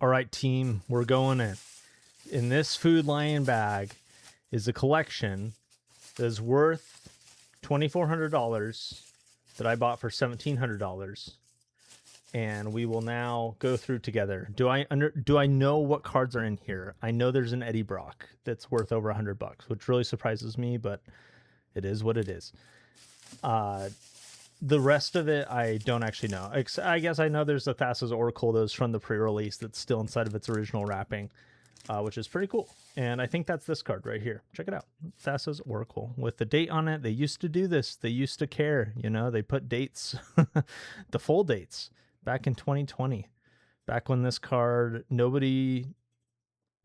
All right, team, we're going in. In this Food Lion bag is a collection that is worth $2,400 that I bought for $1,700. And we will now go through together. Do I know what cards are in here? I know there's an Eddie Brock that's worth over $100, which really surprises me, but it is what it is. The rest of it, I don't actually know. I guess I know there's a Thassa's Oracle that's from the pre-release that's still inside of its original wrapping, which is pretty cool. And I think that's this card right here. Check it out. Thassa's Oracle with the date on it. They used to do this. They used to care. You know, they put dates, the full dates. Back in 2020, back when this card, nobody,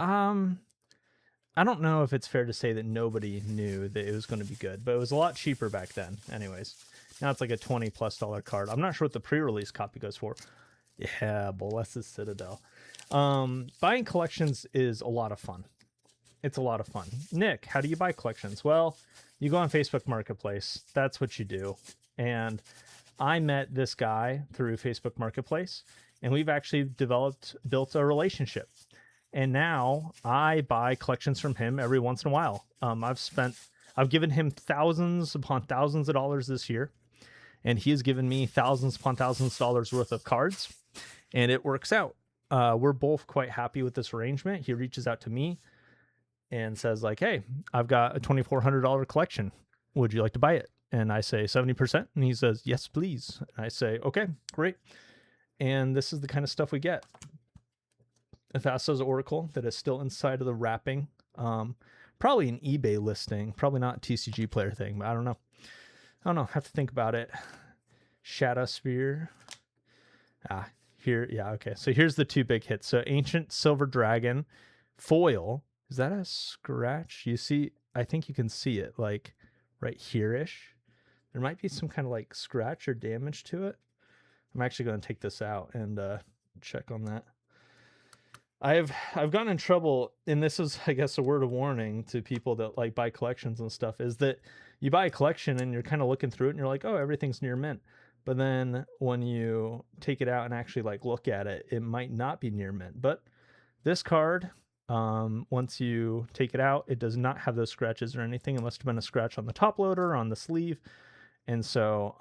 I don't know if it's fair to say that nobody knew that it was going to be good, but it was a lot cheaper back then. Anyways, now it's like a $20+ card. I'm not sure what the pre-release copy goes for. Yeah, Blessed Citadel. Buying collections is a lot of fun. It's a lot of fun. Nick, how do you buy collections? Well, you go on Facebook Marketplace. That's what you do. And I met this guy through Facebook Marketplace, and we've actually built a relationship. And now I buy collections from him every once in a while. I've given him thousands upon thousands of dollars this year, and he has given me thousands upon thousands of dollars worth of cards, and it works out. We're both quite happy with this arrangement. He reaches out to me and says like, hey, I've got a $2,400 collection. Would you like to buy it? And I say 70%. And he says, yes, please. And I say, okay, great. And this is the kind of stuff we get. A Thassa's Oracle that is still inside of the wrapping. Probably an eBay listing. Probably not a TCG player thing, but I don't know. Have to think about it. Shadow Spear. Here. Yeah, okay. So here's the two big hits. So Ancient Silver Dragon foil. Is that a scratch? You see, I think you can see it like right here-ish. There might be some kind of like scratch or damage to it. I'm actually going to take this out and check on that. I've gotten in trouble, and this is, I guess, a word of warning to people that like buy collections and stuff, is that you buy a collection and you're kind of looking through it and you're like, oh, everything's near mint. But then when you take it out and actually like look at it, it might not be near mint. But this card, once you take it out, it does not have those scratches or anything. It must have been a scratch on the top loader, on the sleeve. And so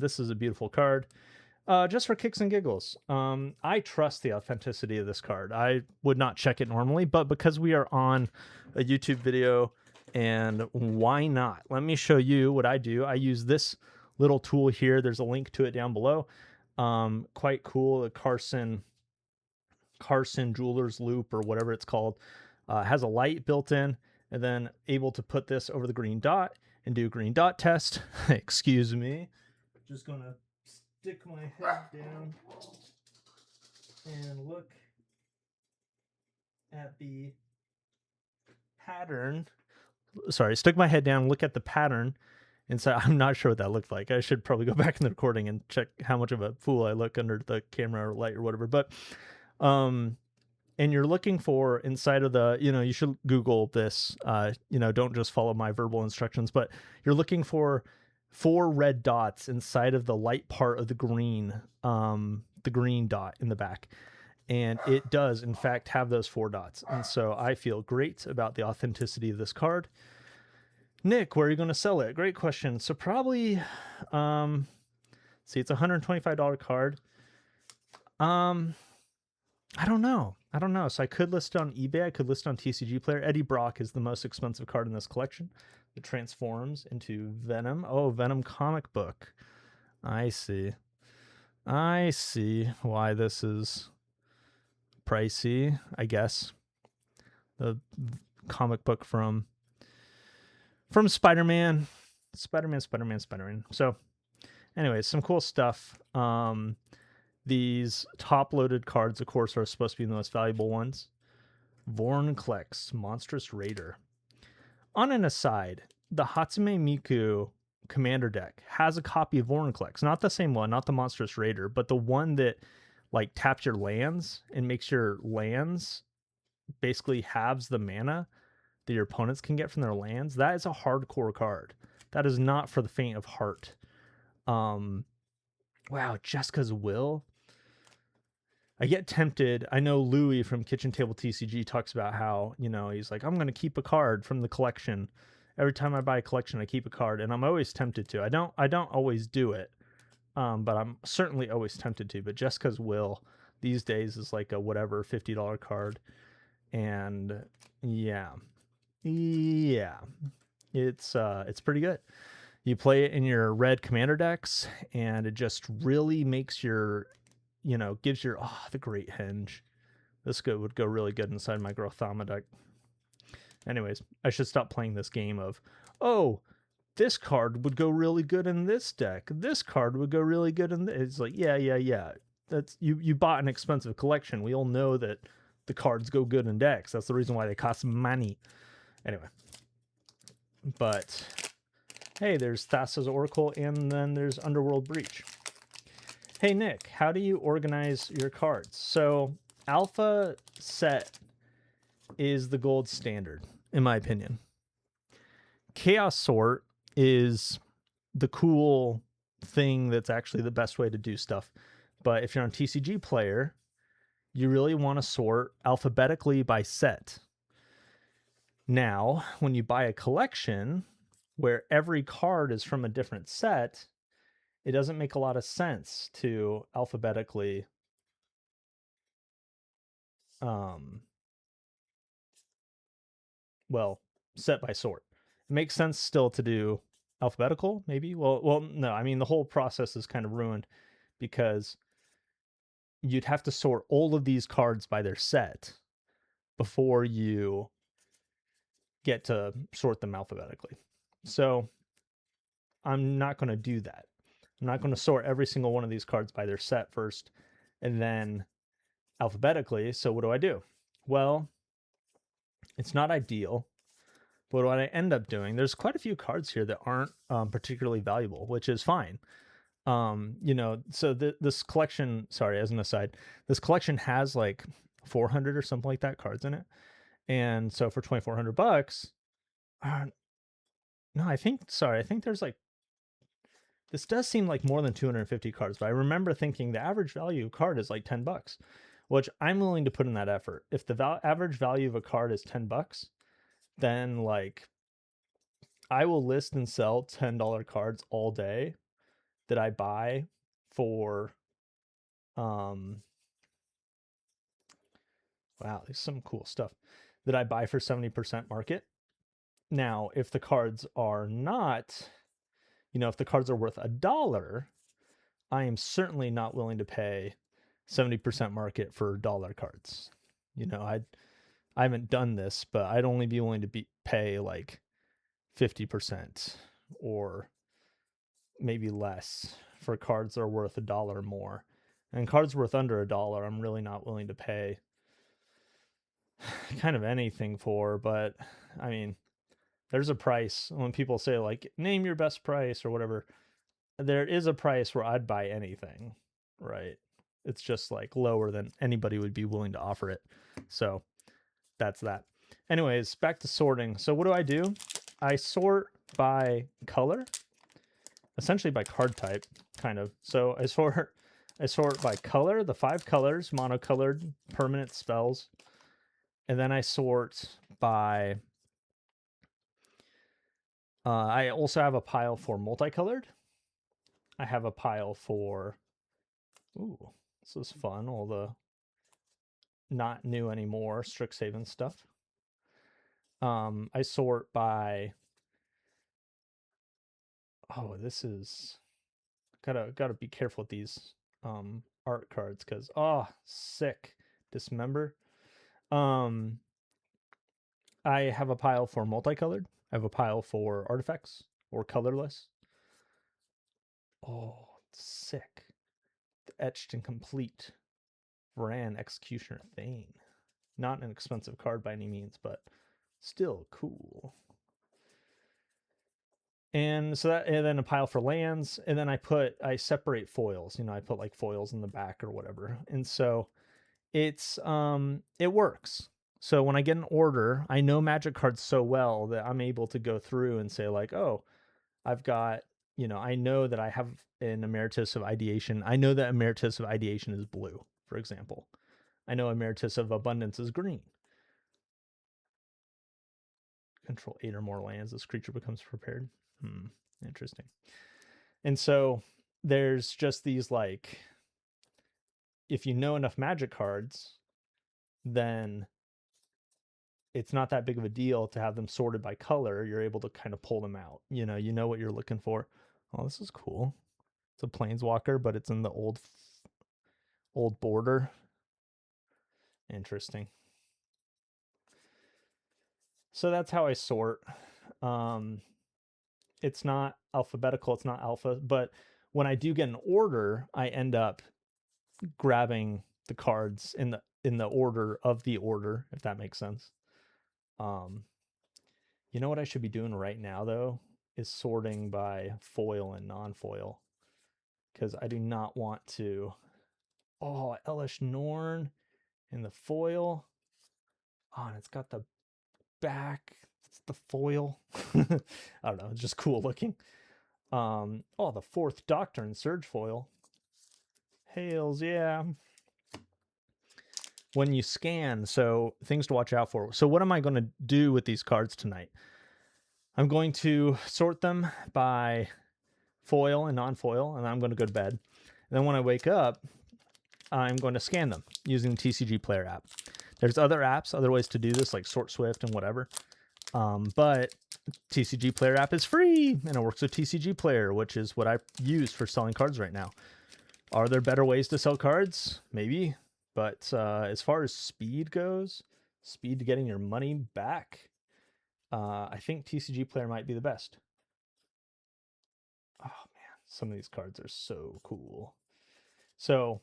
this is a beautiful card. Just for kicks and giggles. I trust the authenticity of this card. I would not check it normally, but because we are on a YouTube video, and why not? Let me show you what I do. I use this little tool here. There's a link to it down below. Quite cool. The Carson Jeweler's Loop, or whatever it's called, has a light built in, and then able to put this over the green dot and do a green dot test. Excuse me. Just gonna stick my head down and look at the pattern. Sorry, stick my head down, look at the pattern, and so I'm not sure what that looked like. I should probably go back in the recording and check how much of a fool I look under the camera or light or whatever. But and you're looking for inside of the, you should Google this, don't just follow my verbal instructions, but you're looking for 4 red dots inside of the light part of the green dot in the back. And it does, in fact, have those 4 dots. And so I feel great about the authenticity of this card. Nick, where are you going to sell it? Great question. So probably, see, it's a $125 card. I don't know. So I could list it on eBay. I could list it on TCG Player. Eddie Brock is the most expensive card in this collection. It transforms into Venom. Oh, Venom comic book. I see why this is pricey, I guess. The comic book from Spider-Man. Spider-Man. So anyways, some cool stuff. These top-loaded cards, of course, are supposed to be the most valuable ones. Vorinclex, Monstrous Raider. On an aside, the Hatsune Miku commander deck has a copy of Vorinclex. Not the same one, not the Monstrous Raider, but the one that like taps your lands and makes your lands basically halves the mana that your opponents can get from their lands. That is a hardcore card. That is not for the faint of heart. Wow, Jessica's Will. I get tempted. I know Louis from Kitchen Table TCG talks about how, you know, he's like, I'm going to keep a card from the collection. Every time I buy a collection, I keep a card, and I'm always tempted to. I don't always do it, but I'm certainly always tempted to. But Jessica's Will these days is like a whatever $50 card, and yeah, yeah, it's pretty good. You play it in your red commander decks, and it just really makes your, you know, gives your the Great Henge. This would go really good inside my Grothama deck. Anyways, I should stop playing this game of, oh, this card would go really good in this deck. This card would go really good in this. It's like, yeah. That's you bought an expensive collection. We all know that the cards go good in decks. That's the reason why they cost money. Anyway. But hey, there's Thassa's Oracle, and then there's Underworld Breach. Hey Nick, how do you organize your cards? So alpha set is the gold standard, in my opinion. Chaos sort is the cool thing that's actually the best way to do stuff. But if you're on TCG Player, you really want to sort alphabetically by set. Now, when you buy a collection where every card is from a different set, it doesn't make a lot of sense to alphabetically set by sort. It makes sense still to do alphabetical, maybe. Well, no. I mean, the whole process is kind of ruined because you'd have to sort all of these cards by their set before you get to sort them alphabetically. So I'm not going to do that. I'm not going to sort every single one of these cards by their set first and then alphabetically. So what do? Well, it's not ideal. But what I end up doing, there's quite a few cards here that aren't particularly valuable, which is fine. You know, so this collection, sorry, as an aside, this collection has like 400 or something like that cards in it. And so for $2,400, no, I think there's like, this does seem like more than 250 cards, but I remember thinking the average value of card is like $10, which I'm willing to put in that effort. If the average value of a card is $10, then like I will list and sell $10 cards all day that I buy for wow, there's some cool stuff that I buy for 70% market. Now, if the cards are not, you know, if the cards are worth $1, I am certainly not willing to pay 70% market for dollar cards. You know, I haven't done this, but I'd only be willing to pay like 50% or maybe less for cards that are worth $1 more. And cards worth under $1, I'm really not willing to pay kind of anything for. But I mean, there's a price. When people say like, name your best price or whatever, there is a price where I'd buy anything, right? It's just like lower than anybody would be willing to offer it. So that's that. Anyways, back to sorting. So what do? I sort by color, essentially by card type, kind of. So I sort by color, the 5 colors, monocolored permanent spells. And then I sort by I also have a pile for multicolored. I have a pile for, ooh, this is fun, all the not new anymore Strixhaven stuff. I sort by, oh, this is, gotta be careful with these art cards because, oh, sick. Dismember. I have a pile for multicolored. I have a pile for artifacts or colorless. Oh, sick. The etched and complete Varan Executioner Thane. Not an expensive card by any means, but still cool. And so that, and then a pile for lands, and then I separate foils. You know, I put like foils in the back or whatever. And so it's it works. So when I get an order, I know Magic cards so well that I'm able to go through and say like, oh, I've got, you know, I know that I have an Emeritus of Ideation. I know that Emeritus of Ideation is blue, for example. I know Emeritus of Abundance is green. Control 8 or more lands. This creature becomes prepared. Interesting. And so there's just these, like, if you know enough Magic cards, then it's not that big of a deal to have them sorted by color. You're able to kind of pull them out. You know what you're looking for. Oh, this is cool. It's a Planeswalker, but it's in the old border. Interesting. So that's how I sort. It's not alphabetical, it's not alpha, but when I do get an order, I end up grabbing the cards in the order of the order, if that makes sense. You know what I should be doing right now, though, is sorting by foil and non-foil, because I do not want to. Oh, Elish Norn in the foil. Oh, and it's got the back. It's the foil. I don't know. It's just cool looking. Oh, the 4th Doctor in Surge foil. Hails, yeah. When you scan, so things to watch out for. So what am I going to do with these cards tonight? I'm going to sort them by foil and non-foil, and I'm going to go to bed. And then when I wake up, I'm going to scan them using the TCG Player app. There's other apps, other ways to do this, like Sort Swift and whatever. But TCG Player app is free, and it works with TCG Player, which is what I use for selling cards right now. Are there better ways to sell cards? Maybe. But as far as speed goes, speed to getting your money back, I think TCG Player might be the best. Oh, man. Some of these cards are so cool. So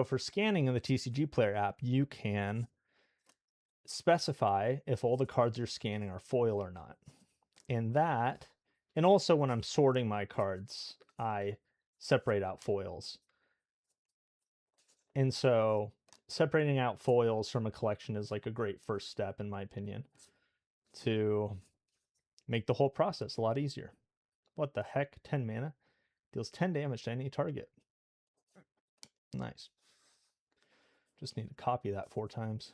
for scanning in the TCG Player app, you can specify if all the cards you're scanning are foil or not. And also when I'm sorting my cards, I separate out foils. And so separating out foils from a collection is like a great first step, in my opinion, to make the whole process a lot easier. What the heck? 10 mana? Deals 10 damage to any target. Nice. Just need to copy that 4 times.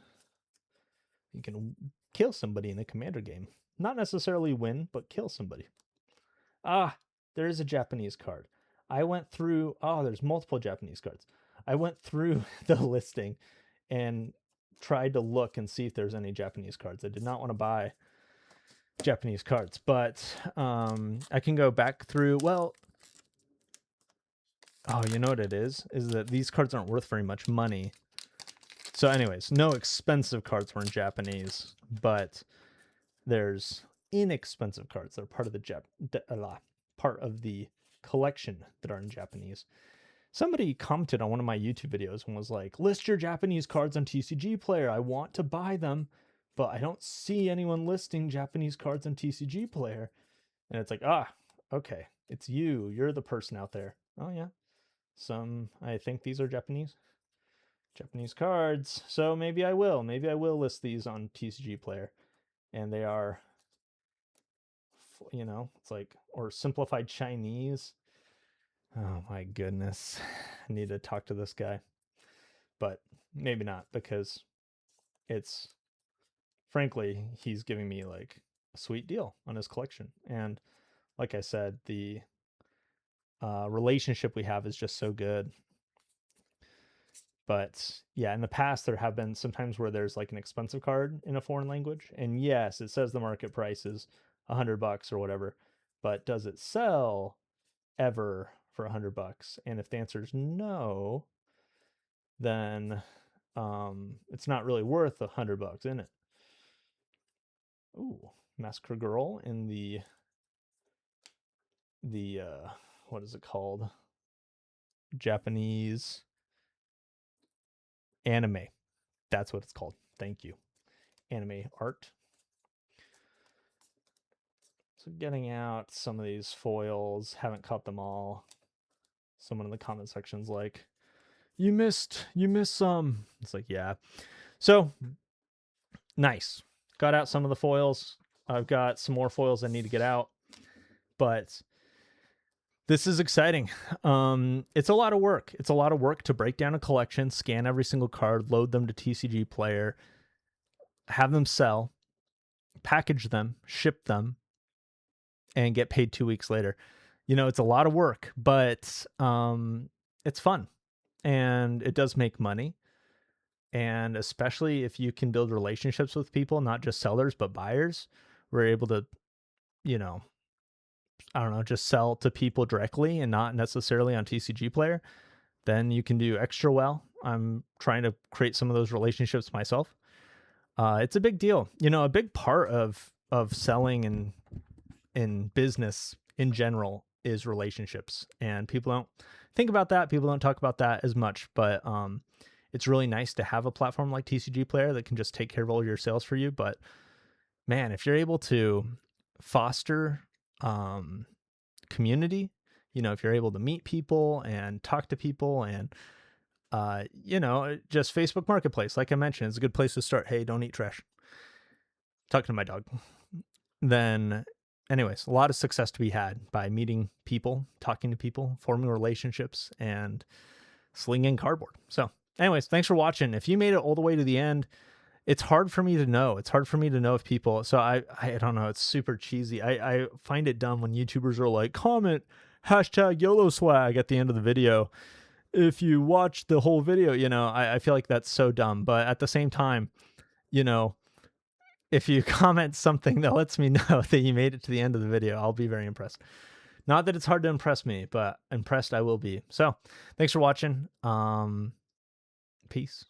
You can kill somebody in a commander game. Not necessarily win, but kill somebody. Ah, there is a Japanese card. I went through... Oh, there's multiple Japanese cards. I went through the listing and tried to look and see if there's any Japanese cards. I did not want to buy Japanese cards, but I can go back through... Well... Oh, you know what it is? Is that these cards aren't worth very much money. So anyways, no expensive cards were in Japanese, but there's inexpensive cards that are part of the collection that are in Japanese. Somebody commented on one of my YouTube videos and was like, list your Japanese cards on TCG Player. I want to buy them, but I don't see anyone listing Japanese cards on TCG Player. And it's like, okay, it's you. You're the person out there. Oh, yeah. I think these are Japanese cards. So maybe I will list these on TCG Player. And they are, it's like, or simplified Chinese. Oh my goodness. I need to talk to this guy. But maybe not, because frankly, he's giving me like a sweet deal on his collection. And like I said, the relationship we have is just so good. But yeah, in the past, there have been sometimes where there's like an expensive card in a foreign language. And yes, it says the market price is $100 or whatever, but does it sell ever for $100? And if the answer is no, then it's not really worth $100, isn't it? Ooh, Massacre Girl in the what is it called? Japanese anime. That's what it's called. Thank you. Anime art. So getting out some of these foils, haven't cut them all. Someone in the comment section's like, you missed some. It's like, yeah. So nice. Got out some of the foils. I've got some more foils I need to get out. But This is exciting. It's a lot of work. It's a lot of work to break down a collection, scan every single card, load them to TCG Player, have them sell, package them, ship them, and get paid 2 weeks later. You know, it's a lot of work, but it's fun and it does make money. And especially if you can build relationships with people, not just sellers, but buyers, we're able to, you know, I don't know, just sell to people directly and not necessarily on TCG Player, then you can do extra well. I'm trying to create some of those relationships myself. It's a big deal. You know, a big part of selling and in business in general is relationships, and people don't think about that. People don't talk about that as much, but it's really nice to have a platform like TCG Player that can just take care of all your sales for you. But man, if you're able to foster community, you know, if you're able to meet people and talk to people and you know, just Facebook Marketplace, like I mentioned, is a good place to start. Hey, don't eat trash. Talking to my dog. Then, anyways, a lot of success to be had by meeting people, talking to people, forming relationships, and slinging cardboard. So, anyways, thanks for watching. If you made it all the way to the end, it's hard for me to know. It's hard for me to know if people. So I don't know. It's super cheesy. I find it dumb when YouTubers are like, comment hashtag YOLO swag at the end of the video if you watch the whole video. You know, I feel like that's so dumb. But at the same time, you know, if you comment something that lets me know that you made it to the end of the video, I'll be very impressed. Not that it's hard to impress me, but impressed I will be. So thanks for watching. Peace.